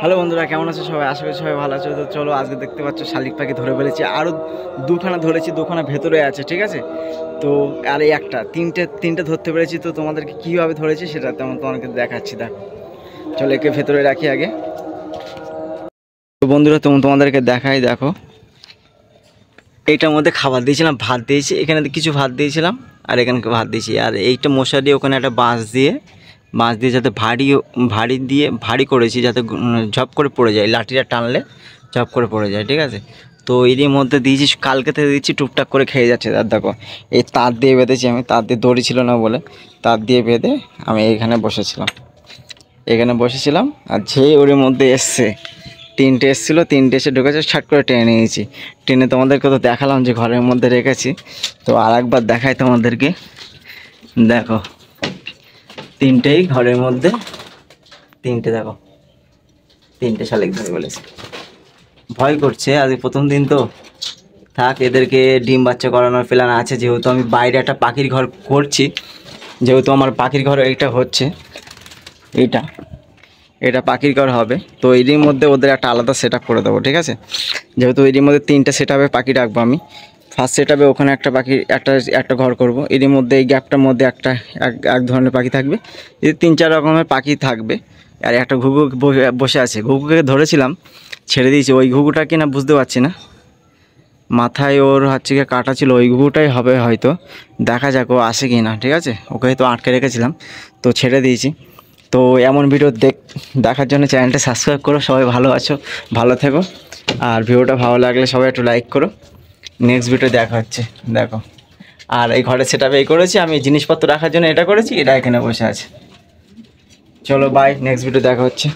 Hello বন্ধুরা, কেমন আছো সবাই? আশা করি সবাই ভালো আছো। তো চলো, আজকে দেখতে পাচ্ছ শালিক পাখি ধরে ফেলেছি, আরও দুখানা ধরেছি, দুখানা ভেতরে আছে, ঠিক আছে। তো আর এই একটা তিনটে ধরতে পেরেছি। তো তোমাদেরকে কীভাবে ধরেছি সেটা তোমাদেরকে দেখাচ্ছি। দেখো, চলো একে ভেতরে রাখি আগে। তো বন্ধুরা, তোমাদেরকে দেখাই। দেখো, এইটার মধ্যে খাবার দিয়েছিলাম, ভাত দিয়েছি, এখানে কিছু ভাত দিয়েছিলাম আর এখানে ভাত দিয়েছি। আর এইটা মশারি, ওখানে একটা বাঁশ দিয়ে যাতে ভারী করেছি, যাতে ঝপ করে পড়ে যায়, লাঠিটা টানলে ঝপ করে পড়ে যায়, ঠিক আছে। তো এরই মধ্যে দিয়েছি, কালকে থেকে দিচ্ছি, টুকটাক করে খেয়ে যাচ্ছে। আর দেখো, এই তার দিয়ে বেঁধেছি আমি, তার দিয়ে দড়ি ছিল না বলে তার দিয়ে বেঁধে আমি এখানে বসেছিলাম। আর যে ওর মধ্যে এসছে, তিনটে এসেছিলো, তিনটে এসে ঢুকেছে, ছাট করে টেনে নিয়েছি। টেনে তোমাদেরকে তো দেখালাম যে ঘরের মধ্যে রেখেছি। তো আর একবার দেখাই তোমাদেরকে। দেখো, তিনটেই ঘরের মধ্যে, দেখো, তিনটে শালিক ধরে বলেছে। ভয় করছে, আজকে প্রথম দিন তো। থাক, এদেরকে ডিম বাচ্চা করানোর প্ল্যান আছে, যেহেতু আমি বাইরে একটা পাখির ঘর করছি। যেহেতু আমার পাখির ঘর এইটা হচ্ছে, এটা পাখির ঘর হবে। তো এরই মধ্যে ওদের একটা আলাদা সেট আপ করে দেবো, ঠিক আছে। যেহেতু এরই মধ্যে তিনটে সেট আপে পাখি রাখবো আমি। ফার্স্ট সেট আপে ওখানে একটা পাখি, একটা ঘর করব। এরই মধ্যে এই গ্যাপটার মধ্যে এক ধরনের পাখি থাকবে। এই 3-4 রকমের পাখি থাকবে। আর একটা ঘুঘু বসে আছে, ঘুঘুকে ধরেছিলাম, ছেড়ে দিয়েছি। ওই ঘুঘুটা কিনা বুঝতে পারছি না, মাথায় ওর হচ্ছে গিয়ে কাটা ছিল, ওই ঘুঘুটাই হবে হয়তো। দেখা যাক ও আসে কি না, ঠিক আছে। ওকে তো আটকে রেখেছিলাম, তো ছেড়ে দিয়েছি। তো এমন ভিডিও দেখার জন্য চ্যানেলটা সাবস্ক্রাইব করো। সবাই ভালো আছো, ভালো থেকো। আর ভিডিওটা ভালো লাগলে সবাই একটু লাইক করো। নেক্সট ভিডিও দেখা হচ্ছে। দেখো, আর এই ঘরের সেট আপ এই করেছি আমি, জিনিসপত্র রাখার জন্য এটা করেছি, এটা এখানে বসে আছে। চলো বাই, নেক্সট ভিডিও দেখা হচ্ছে।